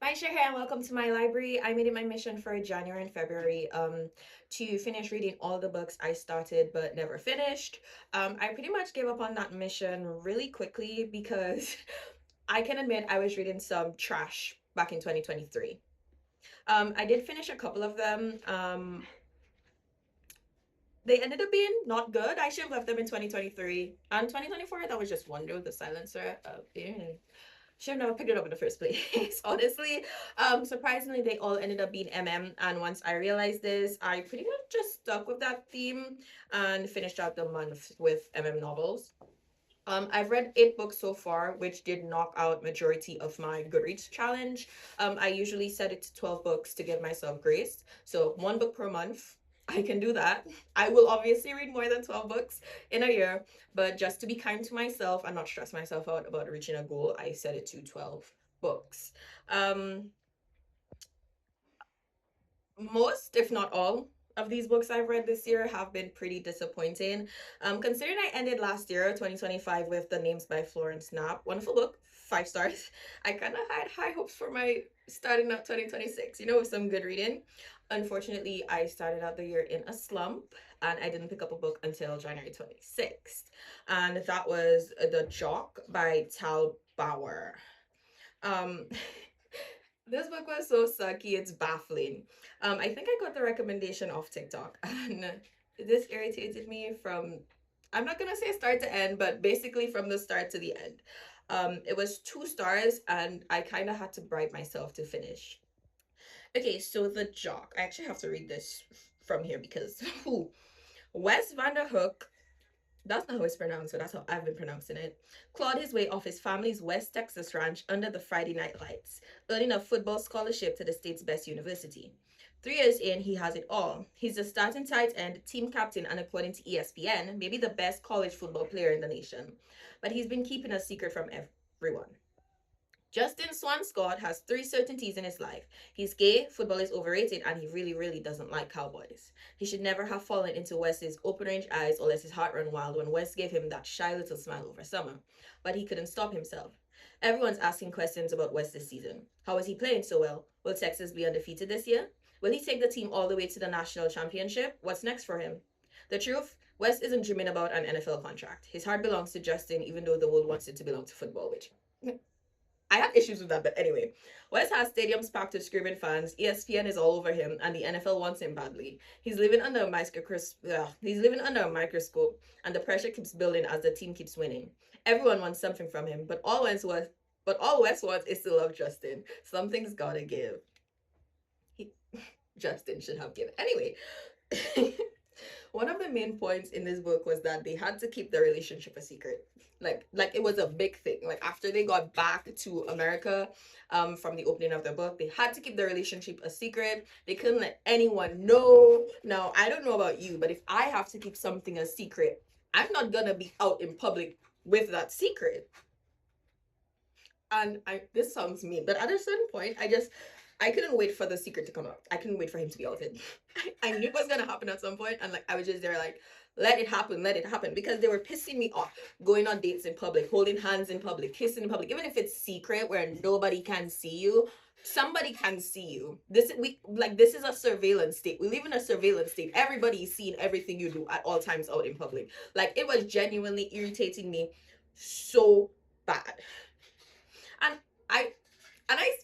Hi, Shahar, and welcome to my library. I made it my mission for January and February to finish reading all the books I started but never finished. I pretty much gave up on that mission really quickly because I can admit I was reading some trash back in 2023. I did finish a couple of them. They ended up being not good. I should have left them in 2023. And 2024, that was just one though, the silencer. Should have never picked it up in the first place. Honestly, surprisingly, they all ended up being MM. And once I realized this, I pretty much just stuck with that theme and finished out the month with MM novels. I've read 8 books so far, which did knock out majority of my Goodreads challenge. I usually set it to 12 books to give myself grace. So 1 book per month. I can do that. I will obviously read more than 12 books in a year, but just to be kind to myself and not stress myself out about reaching a goal, I set it to 12 books. Um, Most, if not all, of these books I've read this year have been pretty disappointing. Considering I ended last year, 2025, with The Names by Florence Knapp, wonderful book, 5 stars. I kind of had high hopes for my starting out 2026, with some good reading. Unfortunately, I started out the year in a slump and I didn't pick up a book until January 26th. And that was The Jock by Tal Bauer. Um, This book was so sucky, it's baffling. I think I got the recommendation off TikTok, and this irritated me from, I'm not gonna say start to end, but basically from the start to the end. It was 2 stars, and I kind of had to bribe myself to finish. Okay, so The Jock. I actually have to read this from here because Wes Vanderhook, that's not how it's pronounced, but that's how I've been pronouncing it, clawed his way off his family's West Texas ranch under the Friday night lights, earning a football scholarship to the state's best university. 3 years in, he has it all. He's the starting tight end, team captain, and according to ESPN, maybe the best college football player in the nation. But he's been keeping a secret from everyone. Justin Swanscott has 3 certainties in his life. He's gay, football is overrated, and he really, really doesn't like cowboys. He should never have fallen into Wes's open range eyes or let his heart run wild when Wes gave him that shy little smile over summer. But he couldn't stop himself. Everyone's asking questions about Wes this season. How is he playing so well? Will Texas be undefeated this year? Will he take the team all the way to the national championship? What's next for him? The truth, Wes isn't dreaming about an NFL contract. His heart belongs to Justin, even though the world wants it to belong to football, which I have issues with that, but anyway. West has stadiums packed with screaming fans. ESPN is all over him, and the NFL wants him badly. He's living under a microscope, and the pressure keeps building as the team keeps winning. Everyone wants something from him, but all West wants is to love Justin. Something's gotta give. He, Justin should have given. Anyway, one of the main points in this book was that they had to keep the relationship a secret. Like it was a big thing. Like after they got back to America, from the opening of the book, they had to keep the relationship a secret. They couldn't let anyone know. Now, I don't know about you, but if I have to keep something a secret, I'm not gonna be out in public with that secret. And I this sounds mean, but at a certain point, I couldn't wait for the secret to come out. I couldn't wait for him to be out of it. I knew it was gonna happen at some point, and like I was just there, like, let it happen, because they were pissing me off. Going on dates in public, holding hands in public, kissing in public, even if it's secret where nobody can see you. Somebody can see you. This is a surveillance state. We live in a surveillance state. Everybody is seeing everything you do at all times out in public. Like it was genuinely irritating me so bad. And I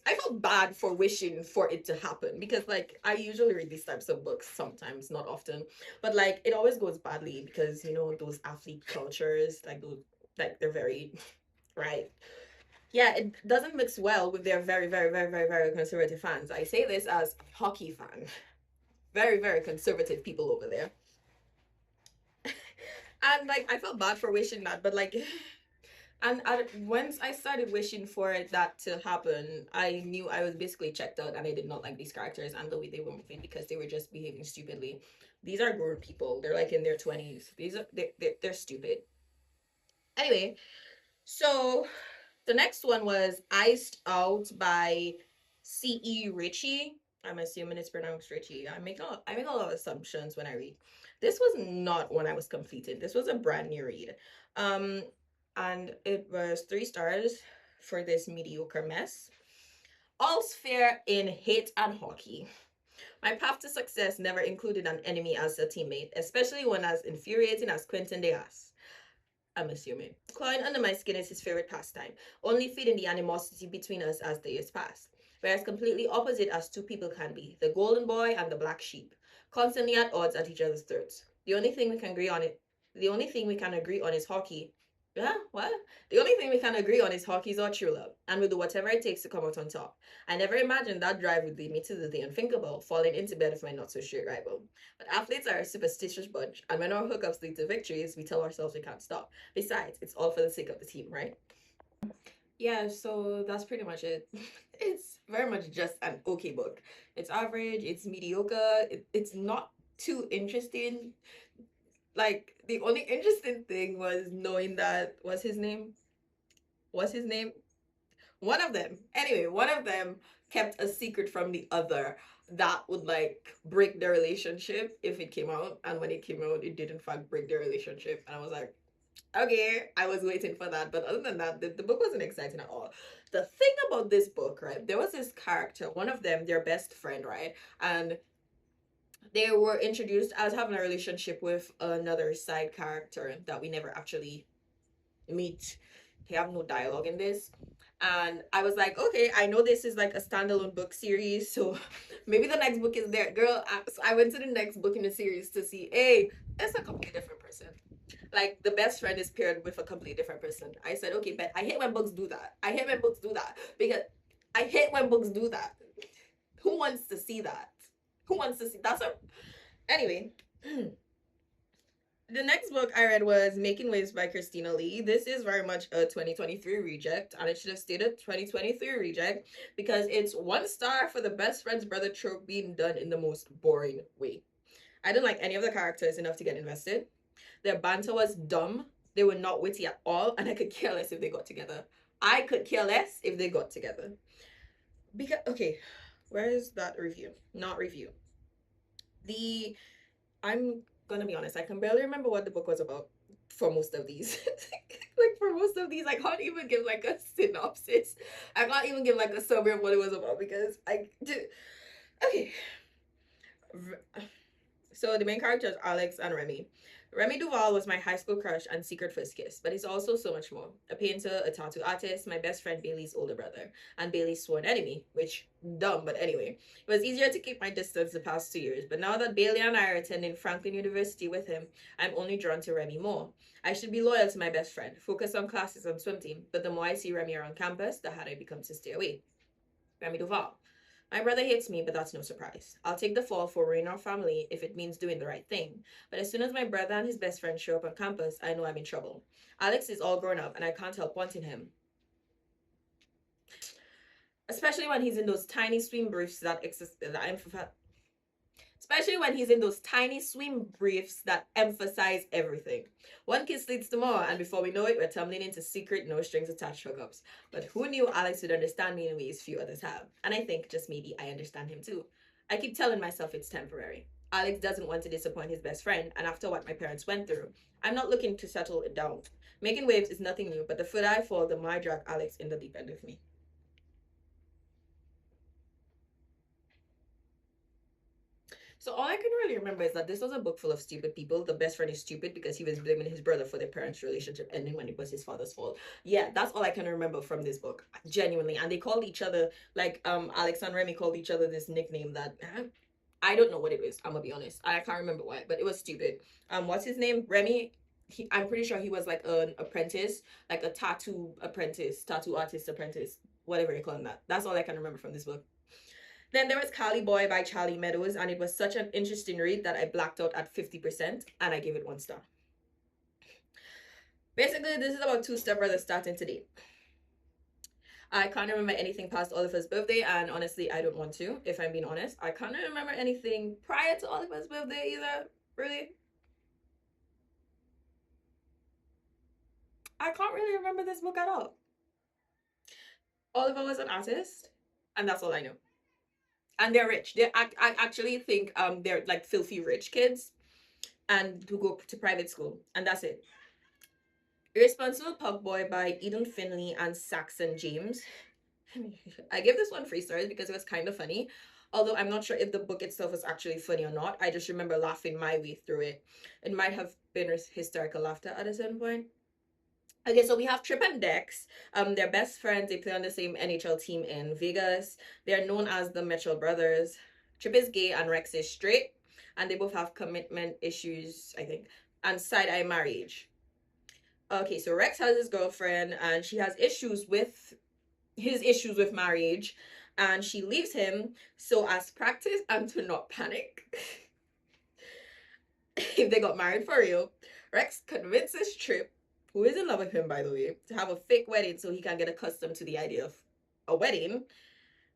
I felt bad for wishing for it to happen, because like I usually read these types of books sometimes, not often, but like it always goes badly because those athlete cultures, like those, like they're very right. Yeah, it doesn't mix well with their very, very, very, very, very conservative fans. I say this as hockey fan. Very, very conservative people over there. And like I felt bad for wishing that, but like once I started wishing for that to happen, I knew I was basically checked out, and I did not like these characters and the way they were moving, because they were just behaving stupidly. These are grown people. They're like in their 20s. They're stupid. Anyway, so the next one was Iced Out by C.E. Ritchie. I'm assuming it's pronounced Ritchie. I make a lot of assumptions when I read. This was not one I was completed. This was a brand new read. And it was 3 stars for this mediocre mess. all's fair in hate and hockey. My path to success never included an enemy as a teammate, especially one as infuriating as Quentin Diaz. I'm assuming. Clawing under my skin is his favorite pastime, only feeding the animosity between us as the years pass. Whereas completely opposite as two people can be, the golden boy and the black sheep, constantly at odds at each other's throats. The only thing we can agree on is hockey. Yeah, what? The only thing we can agree on is hockey's our true love, and we'll do whatever it takes to come out on top. I never imagined that drive would lead me to the unthinkable, falling into bed with my not so straight rival. But athletes are a superstitious bunch, and when our hookups lead to victories, we tell ourselves we can't stop. Besides, it's all for the sake of the team, right? Yeah, so that's pretty much it. It's very much just an okay book. It's average, it's mediocre, it's not too interesting. Like, the only interesting thing was knowing that, what's his name? What's his name? One of them, anyway, one of them kept a secret from the other that would like break their relationship if it came out. And when it came out, it did in fact break their relationship. And I was like, okay, I was waiting for that. But other than that, the book wasn't exciting at all. The thing about this book, right? There was this character, one of them, their best friend, right? And they were introduced as having a relationship with another side character that we never actually meet. They have no dialogue in this. And I was like, okay, I know this is like a standalone book series, so maybe the next book is there. Girl, so I went to the next book in the series to see, hey, it's a completely different person. Like the best friend is paired with a completely different person. I said, okay, but I hate when books do that. I hate when books do that because I hate when books do that. Who wants to see that? Who wants to see that's a anyway. The next book I read was Making Waves by Christina Lee. This is very much a 2023 reject, and it should have stayed a 2023 reject because it's 1 star for the best friend's brother trope being done in the most boring way. I didn't like any of the characters enough to get invested. Their banter was dumb. They were not witty at all, and I could care less if they got together. I could care less if they got together. Because okay, where is that review? Not review. The I'm gonna be honest, I can barely remember what the book was about for most of these. Like for most of these, I can't even give like a synopsis. I can't even give like a summary of what it was about because I did. Okay. So the main characters, Alex and Remy. Remy Duval was my high school crush and secret first kiss, but he's also so much more. A painter, a tattoo artist, my best friend Bailey's older brother, and Bailey's sworn enemy, which dumb, but anyway. It was easier to keep my distance the past 2 years, but now that Bailey and I are attending Franklin University with him, I'm only drawn to Remy more. I should be loyal to my best friend, focus on classes and swim team, but the more I see Remy around campus, the harder it becomes to stay away. Remy Duval. My brother hates me, but that's no surprise. I'll take the fall for ruining our family if it means doing the right thing. But as soon as my brother and his best friend show up on campus, I know I'm in trouble. Alex is all grown up, and I can't help wanting him. Especially when he's in those tiny swim briefs that exist that especially when he's in those tiny swim briefs that emphasize everything. One kiss leads to more, and before we know it, we're tumbling into secret, no strings attached hookups. But who knew Alex would understand me in ways few others have? And I think, just maybe, I understand him too. I keep telling myself it's temporary. Alex doesn't want to disappoint his best friend, and after what my parents went through, I'm not looking to settle it down. Making waves is nothing new, but the further I fall, the more I drag Alex in the deep end with me. So all I can really remember is that this was a book full of stupid people. The best friend is stupid because he was blaming his brother for their parents' relationship ending when it was his father's fault. Yeah, that's all I can remember from this book, genuinely. And they called each other like Alex and Remy called each other this nickname that I don't know what it is. I'm gonna be honest. I can't remember why, but it was stupid. What's his name? Remy. I'm pretty sure he was like an apprentice, like a tattoo apprentice, tattoo artist apprentice, whatever you call him that. That's all I can remember from this book. Then there was Cali Boy by Charlie Meadows, and it was such an interesting read that I blacked out at 50% and I gave it 1 star. Basically, this is about two stepbrothers starting to date. I can't remember anything past Oliver's birthday, and honestly, I don't want to, if I'm being honest. I can't remember anything prior to Oliver's birthday either, really. I can't really remember this book at all. Oliver was an artist, and that's all I know. And they're rich. I actually think they're like filthy rich kids and who go to private school, and that's it. Irresponsible Pug Boy by Eden Finley and Saxon James. I give this one 3 stars because it was kind of funny. Although I'm not sure if the book itself was actually funny or not. I just remember laughing my way through it. It might have been hysterical laughter at a certain point. Okay, so we have Trip and Dex. They're best friends. They play on the same NHL team in Vegas. They're known as the Mitchell brothers. Trip is gay and Rex is straight, and they both have commitment issues, I think, and side-eye marriage. Okay, so Rex has his girlfriend, and she has issues with his issues with marriage, and she leaves him. So, as practice and to not panic, if they got married for real, Rex convinces Trip, who is in love with him by the way, to have a fake wedding so he can get accustomed to the idea of a wedding.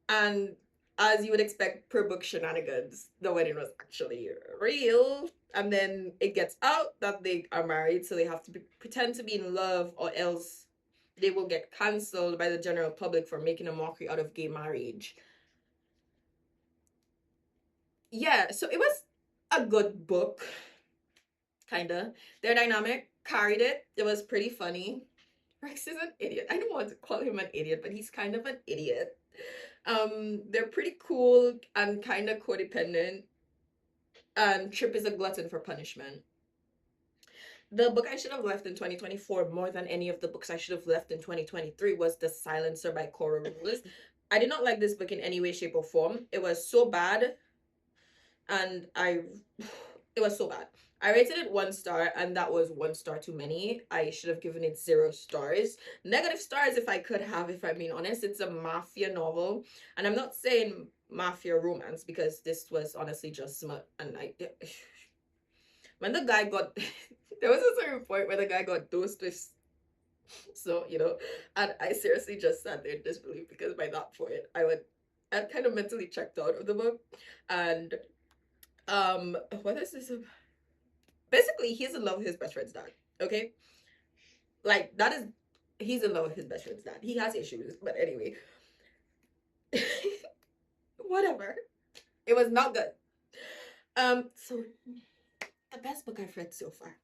And as you would expect, per book shenanigans, the wedding was actually real. And then it gets out that they are married, so they have to pretend to be in love, or else they will get cancelled by the general public for making a mockery out of gay marriage. Yeah, so it was a good book, kinda. Their dynamic carried it. It was pretty funny. Rex is an idiot. I don't want to call him an idiot, but he's kind of an idiot. They're pretty cool and kind of codependent. And Trip is a glutton for punishment. The book I should have left in 2024 more than any of the books I should have left in 2023 was The Silencer by Cora Rules. I did not like this book in any way, shape, or form. It was so bad, and it was so bad. I rated it 1 star, and that was 1 star too many. I should have given it 0 stars. Negative stars if I could have, if I'm being honest. It's a mafia novel, and I'm not saying mafia romance because this was honestly just smut. And when the guy got, there was a certain point where the guy got dosed with, so and I seriously just sat there in disbelief because by that point I kind of mentally checked out of the book, and what is this? Basically, he's in love with his best friend's dad. Okay, like that is, he's in love with his best friend's dad. He has issues, but anyway, whatever. It was not good. So the best book I've read so far.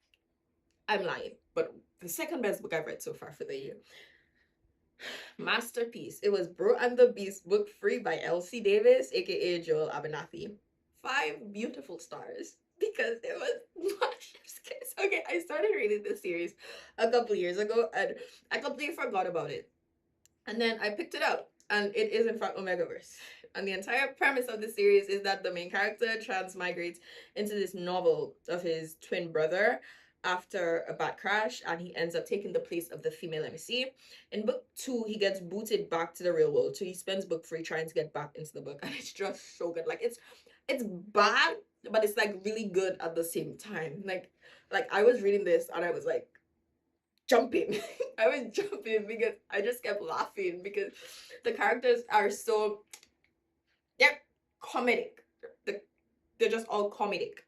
I'm lying, but the second best book I've read so far for the year. Masterpiece. It was Bro and the Beast, book 3 by Elsie Davis, aka Joel Abernathy. 5 beautiful stars because it was not just kiss. Okay, I started reading this series a couple years ago and I completely forgot about it. And then I picked it up, and it is in fact Omegaverse. And the entire premise of the series is that the main character transmigrates into this novel of his twin brother after a bad crash, and he ends up taking the place of the female MC. In book 2, he gets booted back to the real world, so he spends book 3 trying to get back into the book, and it's just so good. Like it's bad, but it's like really good at the same time. Like I was reading this and I was like jumping. I was jumping because I just kept laughing because the characters are so, they're comedic. They're just all comedic.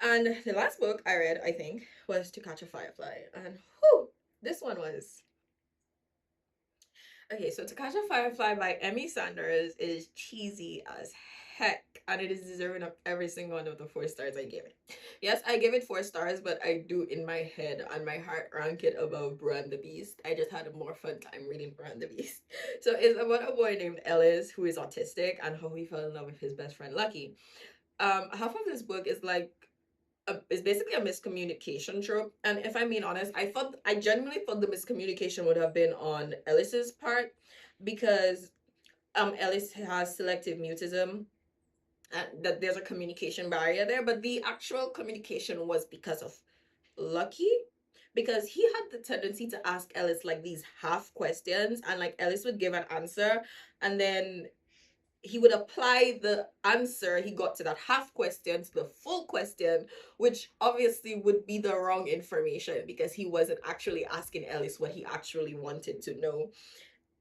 And the last book I read, I think, was To Catch a Firefly. And whew, this one was okay. So To Catch a Firefly by Emmy Sanders is cheesy as heck, and it is deserving of every single one of the 4 stars I gave it. Yes, I give it 4 stars, but I do in my head and my heart rank it above Brand the Beast. I just had a more fun time reading Brand the Beast. So it's about a boy named Ellis who is autistic and how he fell in love with his best friend Lucky. Half of this book is like is basically a miscommunication trope. And if I'm being honest, I genuinely thought the miscommunication would have been on Ellis's part because Ellis has selective mutism, and that there's a communication barrier there, but the actual communication was because of Lucky, because he had the tendency to ask Ellis like these half questions, and like Ellis would give an answer, and then he would apply the answer he got to that half question to the full question, which obviously would be the wrong information because he wasn't actually asking Ellis what he actually wanted to know.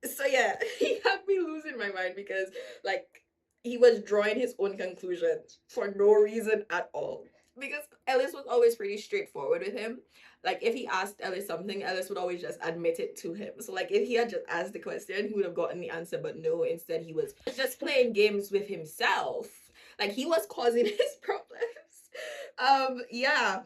So yeah, he had me losing my mind because like he was drawing his own conclusions for no reason at all. Because Ellis was always pretty straightforward with him. Like if he asked Ellis something, Ellis would always just admit it to him. So like if he had just asked the question, he would have gotten the answer, but no, instead he was just playing games with himself. Like he was causing his problems. Yeah.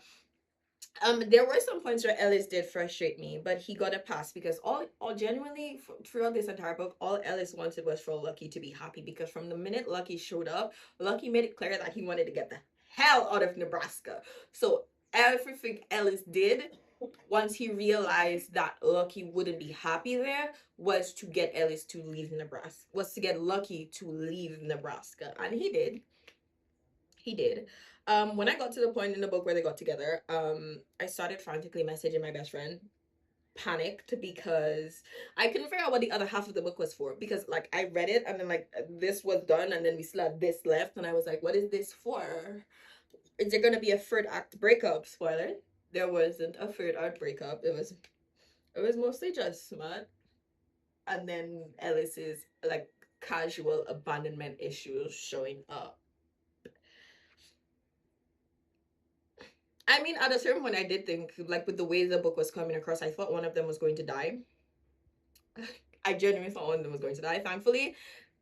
There were some points where Ellis did frustrate me, but he got a pass because all genuinely throughout this entire book, all Ellis wanted was for Lucky to be happy. Because from the minute Lucky showed up, Lucky made it clear that he wanted to get the hell out of Nebraska. So everything Ellis did once he realized that Lucky wouldn't be happy there was to get Ellis to leave Nebraska, was to get Lucky to leave Nebraska, and he did. He did. When I got to the point in the book where they got together, I started frantically messaging my best friend, panicked because I couldn't figure out what the other half of the book was for. Because like I read it and then like this was done and then we still had this left, and I was like, what is this for? Is there gonna be a third act breakup? Spoiler. There wasn't a third act breakup. It was mostly just smut. And then Ellis's like casual abandonment issues showing up. I mean, at a certain point, I did think, like, with the way the book was coming across, I thought one of them was going to die. I genuinely thought one of them was going to die. Thankfully,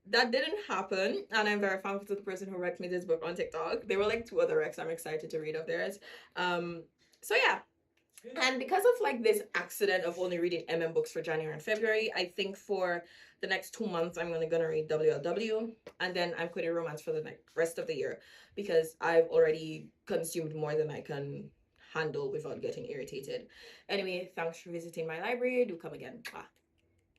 that didn't happen, and I'm very thankful to the person who recommended this book on TikTok. There were like two other recs I'm excited to read of theirs. So yeah, and because of like this accident of only reading books for January and February, I think for the next 2 months I'm gonna read WLW, and then I'm quitting romance for the rest of the year because I've already consumed more than I can handle without getting irritated. Anyway, thanks for visiting my library. Do come again. Bye.